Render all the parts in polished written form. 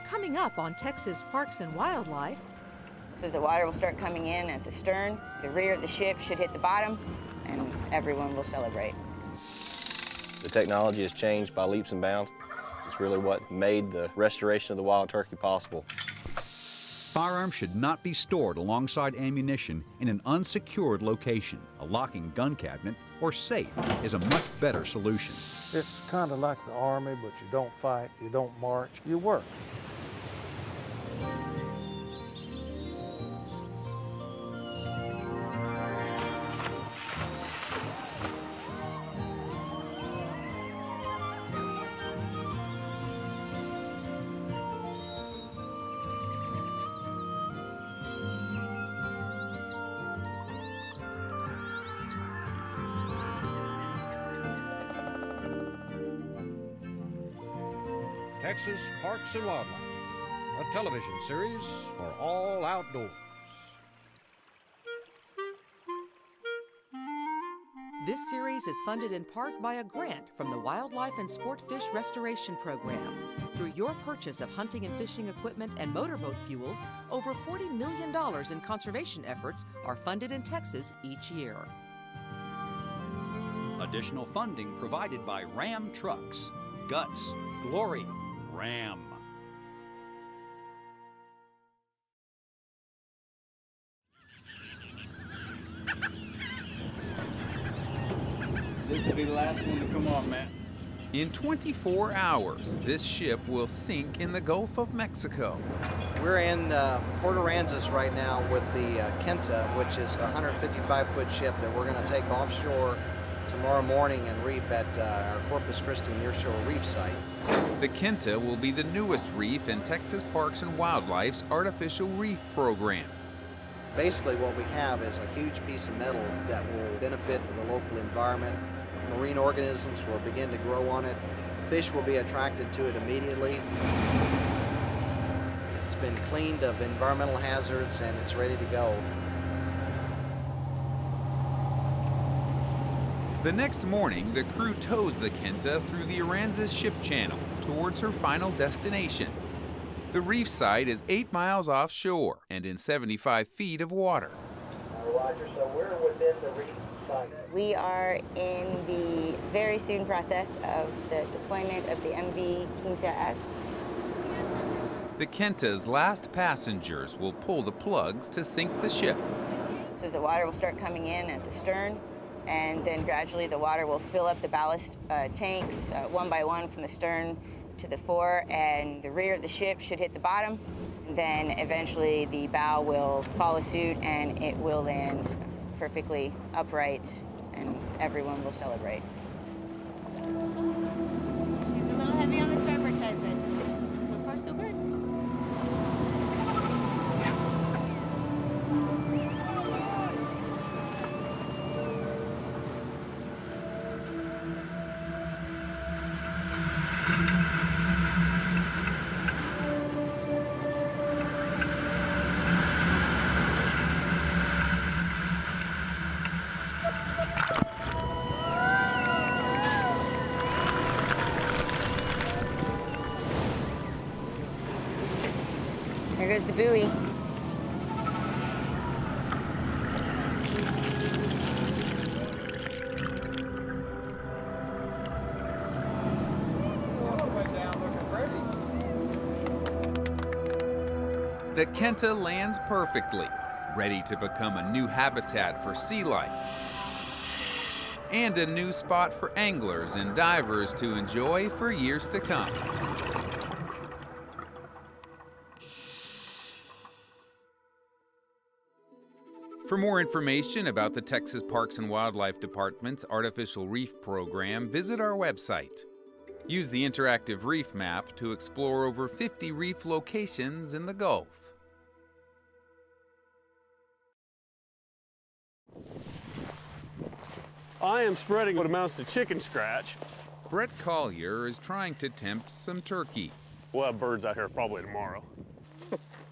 Coming up on Texas Parks and Wildlife. So the water will start coming in at the stern, the rear of the ship should hit the bottom, and everyone will celebrate. The technology has changed by leaps and bounds. It's really what made the restoration of the wild turkey possible. Firearms should not be stored alongside ammunition in an unsecured location. A locking gun cabinet or safe is a much better solution. It's kind of like the Army, but you don't fight, you don't march, you work. Texas Parks and Wildlife, a television series for all outdoors. This series is funded in part by a grant from the Wildlife and Sportfish Restoration Program. Through your purchase of hunting and fishing equipment and motorboat fuels, over $40 million in conservation efforts are funded in Texas each year. Additional funding provided by Ram Trucks. Guts, glory, Ram. This will be the last one to come off, Matt. In 24 hours, this ship will sink in the Gulf of Mexico. We're in Port Aransas right now with the Kinta, which is a 155-foot ship that we're going to take offshore tomorrow morning and reef at our Corpus Christi nearshore reef site. The Kinta will be the newest reef in Texas Parks and Wildlife's artificial reef program. Basically what we have is a huge piece of metal that will benefit the local environment. Marine organisms will begin to grow on it. Fish will be attracted to it immediately. It's been cleaned of environmental hazards and it's ready to go. The next morning, the crew tows the Kinta through the Aransas ship channel towards her final destination. The reef site is 8 miles offshore and in 75 feet of water. Roger, so we're within the reef site. We are in the very soon process of the deployment of the MV Kinta S. The Kinta's last passengers will pull the plugs to sink the ship. So the water will start coming in at the stern, and then gradually the water will fill up the ballast tanks one by one from the stern to the fore, and the rear of the ship should hit the bottom. Then eventually the bow will follow suit and it will land perfectly upright and everyone will celebrate. She's a little heavy on the starboard side, but so far so good. There goes the buoy. The Kinta lands perfectly, ready to become a new habitat for sea life and a new spot for anglers and divers to enjoy for years to come. For more information about the Texas Parks and Wildlife Department's Artificial Reef Program, visit our website. Use the interactive reef map to explore over 50 reef locations in the Gulf. I am spreading what amounts to chicken scratch. Brett Collier is trying to tempt some turkey. We'll have birds out here probably tomorrow.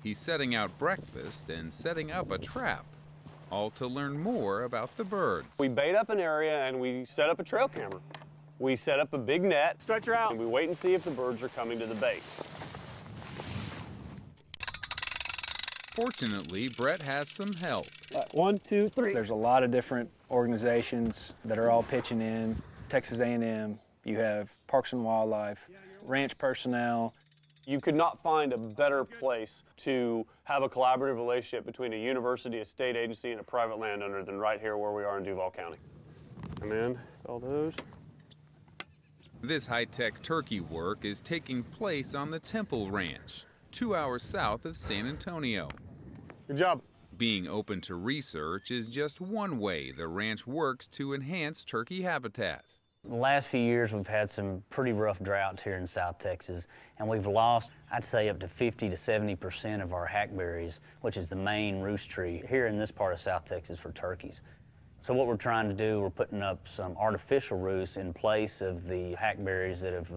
He's setting out breakfast and setting up a trap, all to learn more about the birds. We bait up an area and we set up a trail camera. We set up a big net, stretch her out, and we wait and see if the birds are coming to the bait. Fortunately, Brett has some help. 1, 2, 3. There's a lot of different organizations that are all pitching in. Texas A&M, you have Parks and Wildlife, ranch personnel. You could not find a better place to have a collaborative relationship between a university, a state agency, and a private landowner than right here where we are in Duval County. Come in, all those. This high-tech turkey work is taking place on the Temple Ranch, 2 hours south of San Antonio. Good job. Being open to research is just one way the ranch works to enhance turkey habitat. In the last few years, we've had some pretty rough droughts here in South Texas, and we've lost, I'd say, up to 50 to 70% of our hackberries, which is the main roost tree here in this part of South Texas for turkeys. So what we're trying to do, we're putting up some artificial roosts in place of the hackberries that have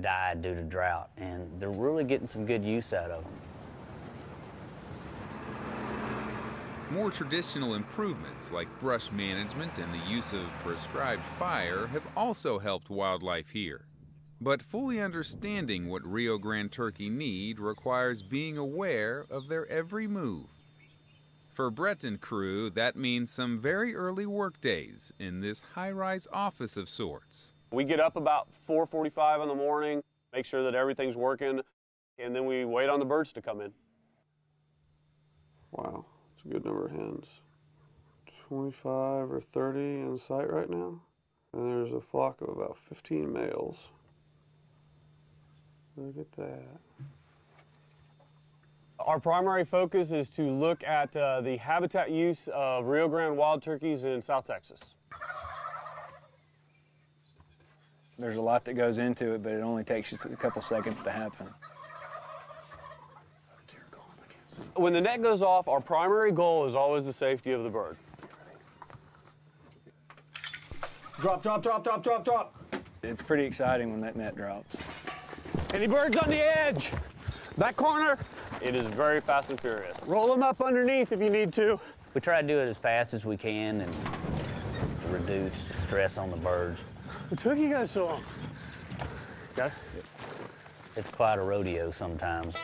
died due to drought, and they're really getting some good use out of them. More traditional improvements like brush management and the use of prescribed fire have also helped wildlife here. But fully understanding what Rio Grande turkey need requires being aware of their every move. For Brett and crew, that means some very early work days in this high-rise office of sorts. We get up about 4:45 in the morning, make sure that everything's working, and then we wait on the birds to come in. Wow. A good number of hens. 25 or 30 in sight right now. And there's a flock of about 15 males. Look at that. Our primary focus is to look at the habitat use of Rio Grande wild turkeys in South Texas. There's a lot that goes into it, but it only takes just a couple seconds to happen. When the net goes off, our primary goal is always the safety of the bird. Drop, drop, drop, drop, drop, drop. It's pretty exciting when that net drops. Any birds on the edge? That corner? It is very fast and furious. Roll them up underneath if you need to. We try to do it as fast as we can and reduce stress on the birds. It took you guys so long. Okay. It's quite a rodeo sometimes.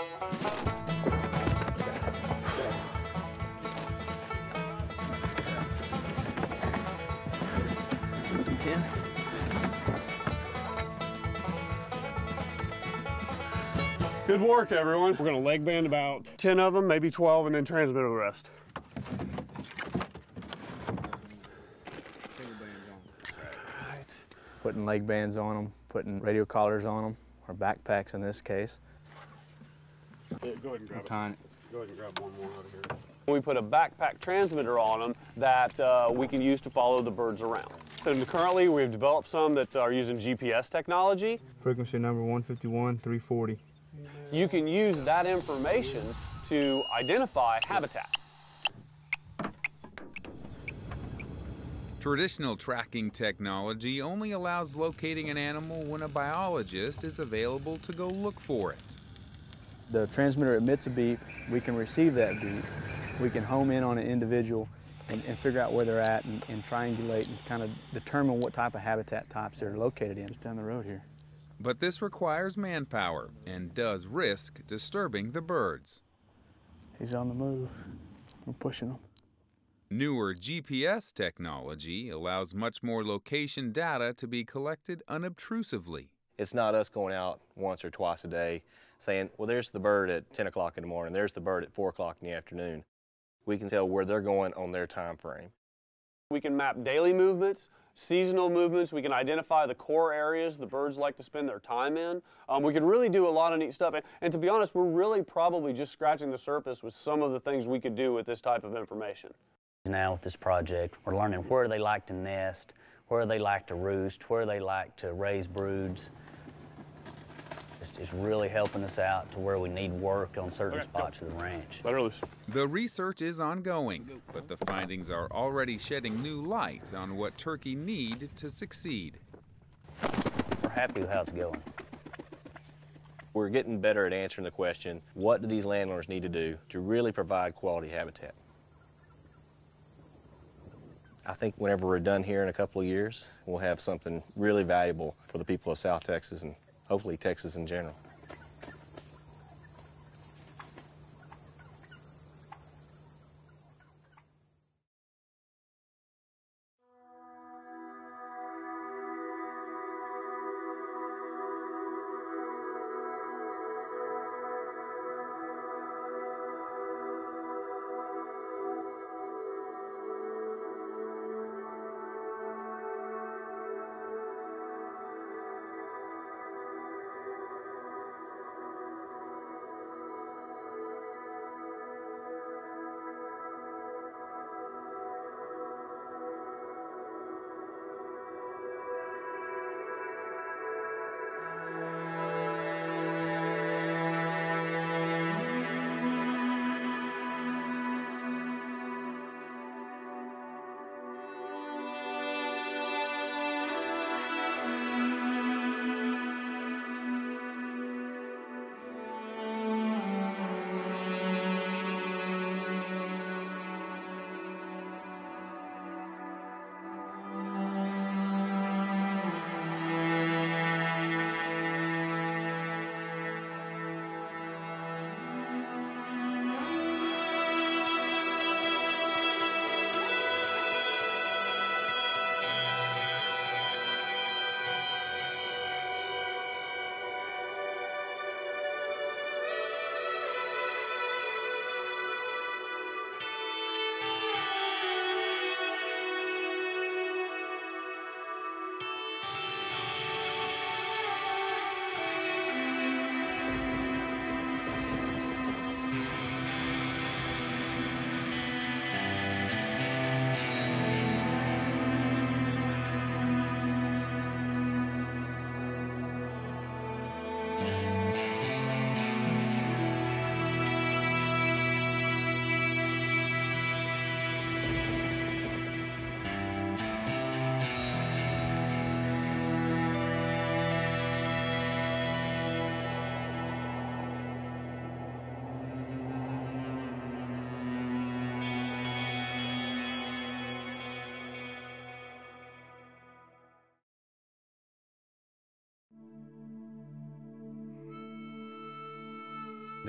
Good work, everyone. We're gonna leg band about 10 of them, maybe 12, and then transmit the rest. Putting leg bands on them, putting radio collars on them, or backpacks in this case. Yeah, go ahead and grab it. Go ahead and grab one more out of here. We put a backpack transmitter on them that we can use to follow the birds around. And currently, we've developed some that are using GPS technology. Frequency number 151, 340. You can use that information to identify habitat. Traditional tracking technology only allows locating an animal when a biologist is available to go look for it. The transmitter emits a beep. We can receive that beep. We can home in on an individual and figure out where they're at and triangulate and kind of determine what type of habitat types they're located in. Just down the road here. But this requires manpower and does risk disturbing the birds. He's on the move. We're pushing him. Newer GPS technology allows much more location data to be collected unobtrusively. It's not us going out once or twice a day saying, well, there's the bird at 10 o'clock in the morning, there's the bird at 4 o'clock in the afternoon. We can tell where they're going on their time frame. We can map daily movements, seasonal movements. We can identify the core areas the birds like to spend their time in. We can really do a lot of neat stuff. And to be honest, we're really probably just scratching the surface with some of the things we could do with this type of information. Now with this project, we're learning where they like to nest, where they like to roost, where they like to raise broods. It's really helping us out to where we need work on certain spots of the ranch. Let her loose. The research is ongoing, but the findings are already shedding new light on what turkey need to succeed. We're happy with how it's going. We're getting better at answering the question, what do these landowners need to do to really provide quality habitat? I think whenever we're done here in a couple of years, we'll have something really valuable for the people of South Texas and hopefully Texas in general.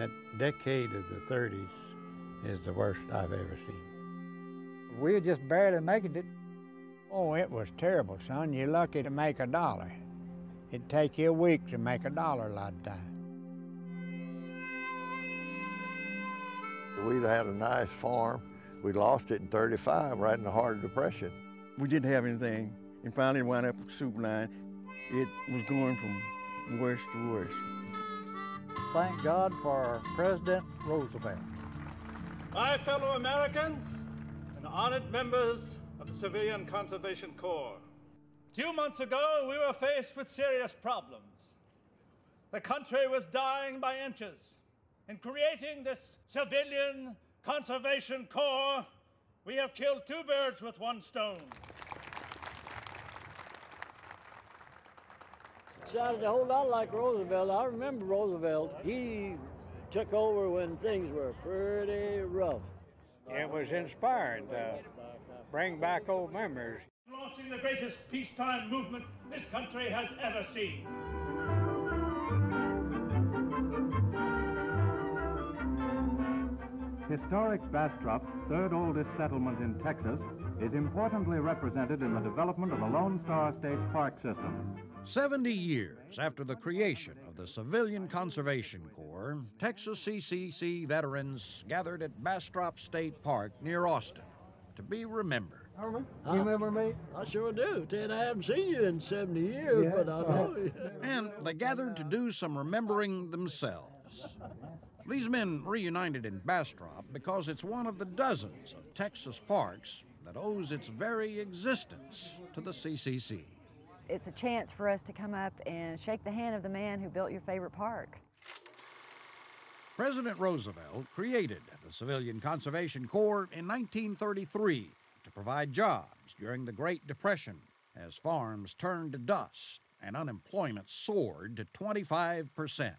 That decade of the 30s is the worst I've ever seen. We were just barely making it. Oh, it was terrible, son. You're lucky to make $1. It'd take you a week to make $1 a lot of time. We'd had a nice farm. We lost it in 35, right in the heart of the Depression. We didn't have anything, and finally wound up with soup line. It was going from worse to worse. Thank God for President Roosevelt. My fellow Americans and honored members of the Civilian Conservation Corps. 2 months ago, we were faced with serious problems. The country was dying by inches. In creating this Civilian Conservation Corps, we have killed 2 birds with 1 stone. Sounded a whole lot like Roosevelt. I remember Roosevelt. He took over when things were pretty rough. It was inspired to bring back old memories. Launching the greatest peacetime movement this country has ever seen. Historic Bastrop, third oldest settlement in Texas, is importantly represented in the development of the Lone Star State Park System. 70 years after the creation of the Civilian Conservation Corps, Texas CCC veterans gathered at Bastrop State Park near Austin to be remembered. You remember me? I sure do. Ted, I haven't seen you in 70 years, but I know you. And they gathered to do some remembering themselves. These men reunited in Bastrop because it's one of the dozens of Texas parks that owes its very existence to the CCC. It's a chance for us to come up and shake the hand of the man who built your favorite park. President Roosevelt created the Civilian Conservation Corps in 1933 to provide jobs during the Great Depression as farms turned to dust and unemployment soared to 25%.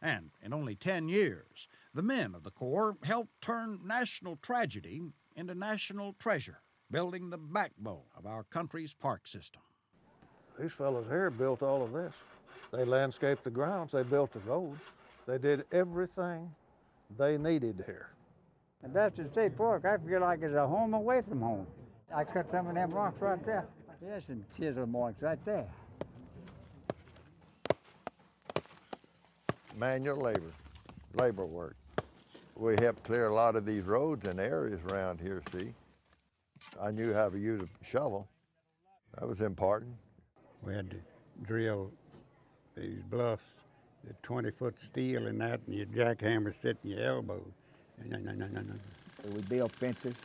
And in only 10 years, the men of the Corps helped turn national tragedy into national treasure, building the backbone of our country's park system. These fellows here built all of this. They landscaped the grounds, they built the roads, they did everything they needed here. The Bastard State Park, I feel like it's a home away from home. I cut some of them rocks right there. There's some chisel marks right there. Manual labor work. We helped clear a lot of these roads and areas around here, see. I knew how to use a shovel. That was important. We had to drill these bluffs, the 20-foot steel and that, and your jackhammer sit in your elbow. We built fences,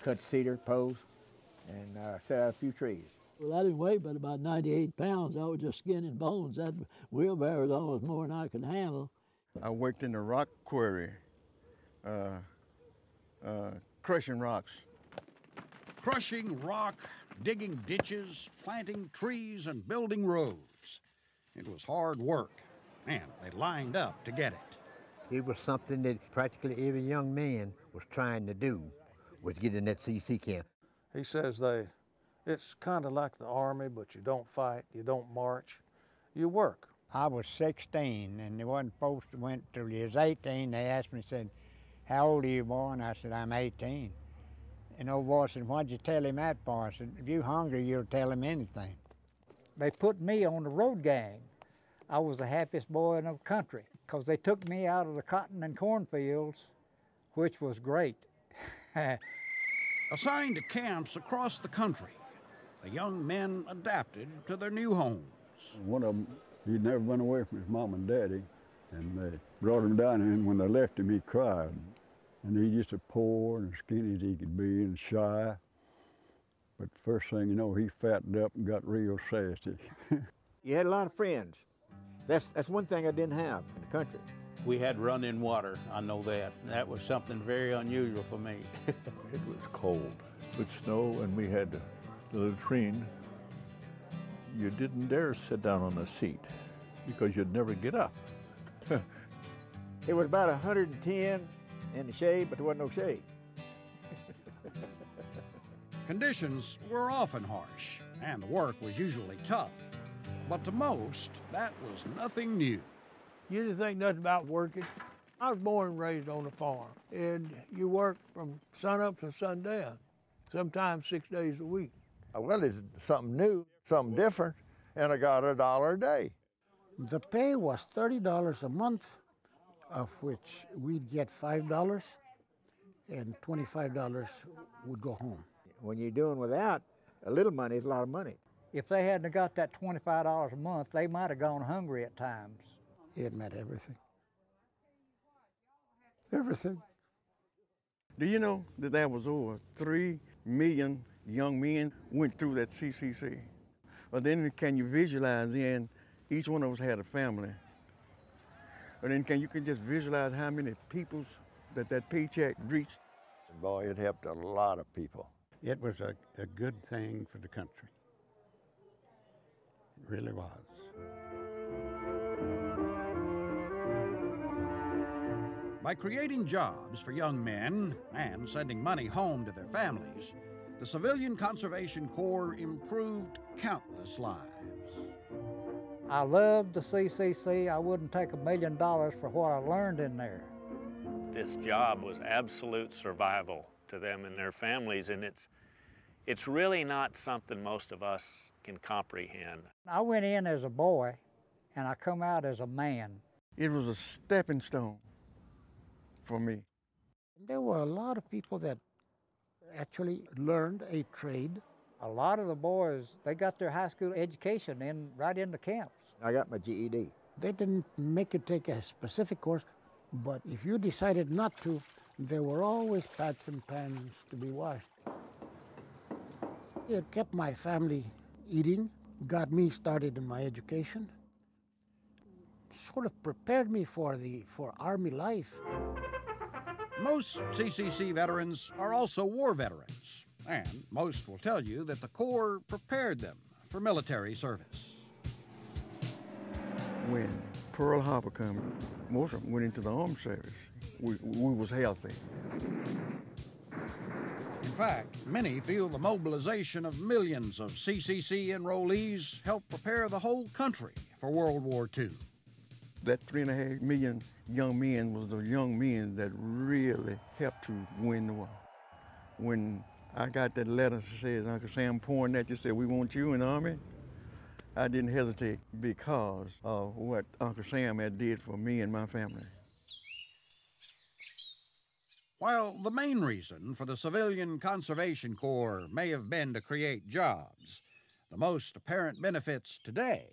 cut cedar posts, and set out a few trees. Well, I didn't weigh but about 98 pounds. I was just skin and bones. That wheelbarrow was almost more than I could handle. I worked in the rock quarry, crushing rocks. Crushing rock, digging ditches, planting trees, and building roads. It was hard work, and they lined up to get it. It was something that practically every young man was trying to do, was get in that CC camp. He says it's kind of like the Army, but you don't fight, you don't march, you work. I was 16, and they wasn't supposed to wait till you was 18. They asked me, said, "How old are you, boy?" And I said, "I'm 18. And old boy said, "Why'd you tell him that for?" I said, "If you're hungry, you'll tell him anything." They put me on the road gang. I was the happiest boy in the country because they took me out of the cotton and cornfields, which was great. Assigned to camps across the country, the young men adapted to their new homes. One of them, he'd never been away from his mom and daddy, and they brought him down here, and when they left him, he cried. And he just as poor and as skinny as he could be and shy. But first thing you know, he fattened up and got real sassy. You had a lot of friends. That's one thing I didn't have in the country. We had running water, I know that. That was something very unusual for me. It was cold. With snow, and we had the latrine. You didn't dare sit down on a seat because you'd never get up. It was about 110 in the shade, but there wasn't no shade. Conditions were often harsh, and the work was usually tough. But to most, that was nothing new. You didn't think nothing about working. I was born and raised on a farm, and you work from sunup to sundown, sometimes 6 days a week. Well, it's something new, something different, and I got $1 a day. The pay was $30 a month, of which we'd get $5, and $25 would go home. When you're doing without, a little money is a lot of money. If they hadn't got that $25 a month, they might have gone hungry at times. It meant everything. Everything. Do you know that there was over 3 million young men went through that CCC? But then can you visualize then each one of us had a family? And then you can just visualize how many people that paycheck reached? Boy, it helped a lot of people. It was a good thing for the country. It really was. By creating jobs for young men and sending money home to their families, the Civilian Conservation Corps improved countless lives. I loved the CCC. I wouldn't take $1 million for what I learned in there. This job was absolute survival to them and their families, and it's really not something most of us can comprehend. I went in as a boy, and I come out as a man. It was a stepping stone for me. There were a lot of people that actually learned a trade. A lot of the boys, they got their high school education right in the camps. I got my GED. They didn't make you take a specific course, but if you decided not to, there were always pots and pans to be washed. It kept my family eating, got me started in my education, sort of prepared me for Army life. Most CCC veterans are also war veterans, and most will tell you that the Corps prepared them for military service. When Pearl Harbor came, most of them went into the armed service. We was healthy. In fact, many feel the mobilization of millions of CCC enrollees helped prepare the whole country for World War II. That 3.5 million young men was the young men that really helped to win the war. When I got that letter that says, Uncle Sam pouring that, just said, we want you in the Army, I didn't hesitate because of what Uncle Sam had did for me and my family. While the main reason for the Civilian Conservation Corps may have been to create jobs, the most apparent benefits today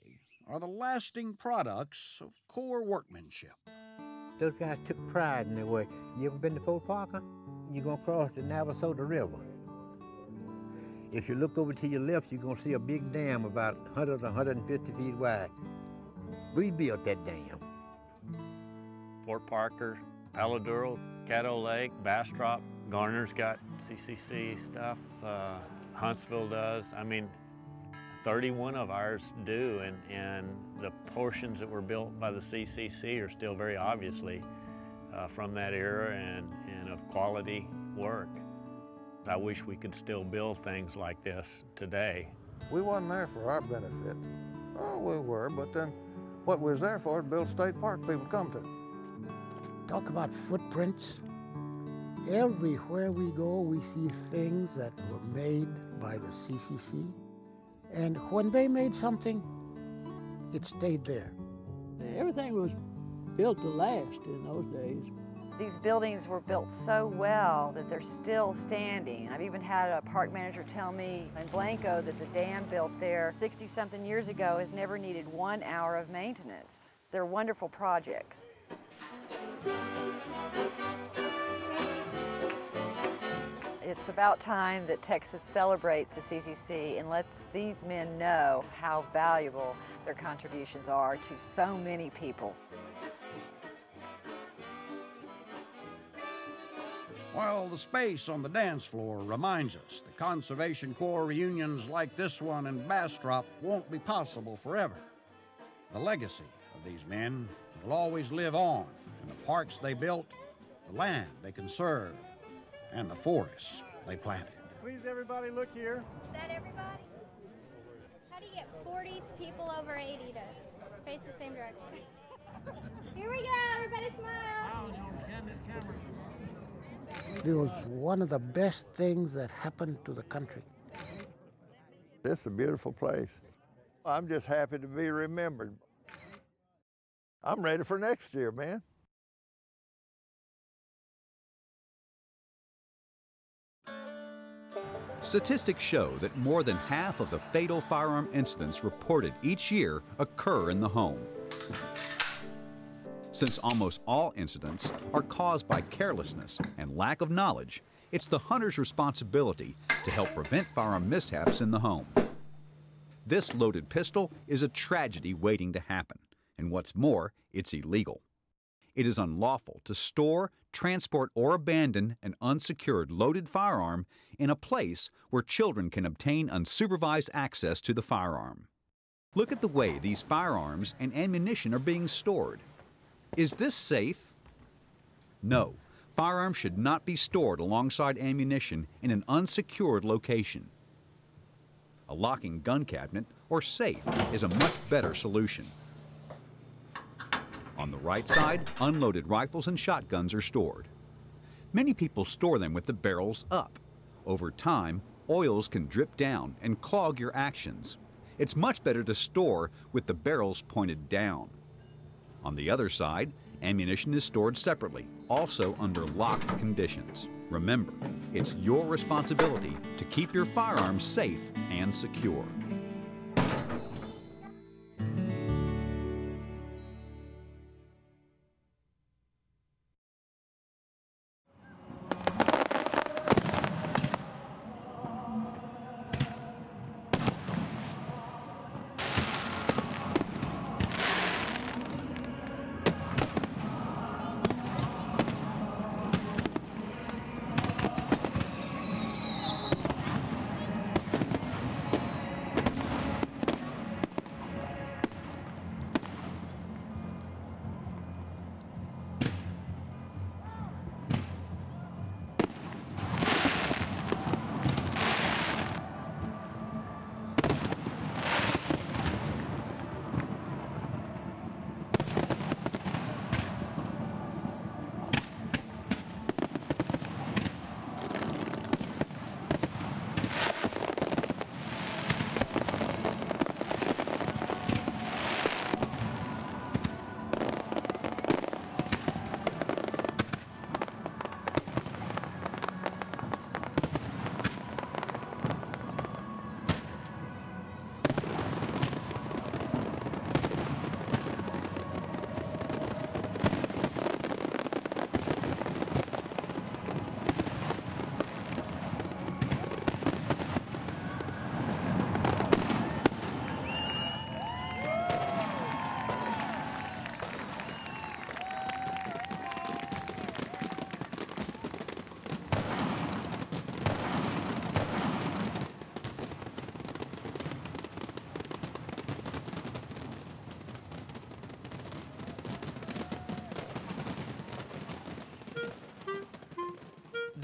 are the lasting products of Corps workmanship. Those guys took pride in their work. You ever been to Fort Parker? You're going to cross the Navasota River. If you look over to your left, you're going to see a big dam about 100 or 150 feet wide. We built that dam. Fort Parker, Paladuro, Caddo Lake, Bastrop, Garner's got CCC stuff, Huntsville does. I mean, 31 of ours do, and the portions that were built by the CCC are still very obviously from that era and of quality work. I wish we could still build things like this today. We wasn't there for our benefit. Oh, we were, but then what we was there for to build state park people come to. Talk about footprints. Everywhere we go, we see things that were made by the CCC. And when they made something, it stayed there. Everything was built to last in those days. These buildings were built so well that they're still standing. I've even had a park manager tell me in Blanco that the dam built there 60-something years ago has never needed 1 hour of maintenance. They're wonderful projects. It's about time that Texas celebrates the CCC and lets these men know how valuable their contributions are to so many people. While the space on the dance floor reminds us that Conservation Corps reunions like this one in Bastrop won't be possible forever, the legacy of these men will always live on in the parks they built, the land they conserved, and the forests they planted. Please, everybody, look here. Is that everybody? How do you get 40 people over 80 to face the same direction? Here we go, everybody smile. It was one of the best things that happened to the country. This is a beautiful place. I'm just happy to be remembered. I'm ready for next year, man. Statistics show that more than half of the fatal firearm incidents reported each year occur in the home. Since almost all incidents are caused by carelessness and lack of knowledge, it's the hunter's responsibility to help prevent firearm mishaps in the home. This loaded pistol is a tragedy waiting to happen, and what's more, it's illegal. It is unlawful to store, transport, or abandon an unsecured loaded firearm in a place where children can obtain unsupervised access to the firearm. Look at the way these firearms and ammunition are being stored. Is this safe? No. Firearms should not be stored alongside ammunition in an unsecured location. A locking gun cabinet or safe is a much better solution. On the right side, unloaded rifles and shotguns are stored. Many people store them with the barrels up. Over time, oils can drip down and clog your actions. It's much better to store with the barrels pointed down. On the other side, ammunition is stored separately, also under locked conditions. Remember, it's your responsibility to keep your firearms safe and secure.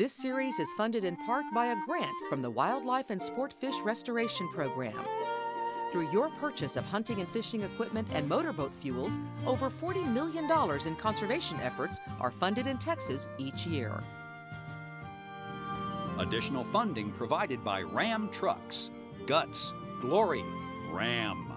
This series is funded in part by a grant from the Wildlife and Sport Fish Restoration Program. Through your purchase of hunting and fishing equipment and motorboat fuels, over $40 million in conservation efforts are funded in Texas each year. Additional funding provided by Ram Trucks. Guts, glory, Ram.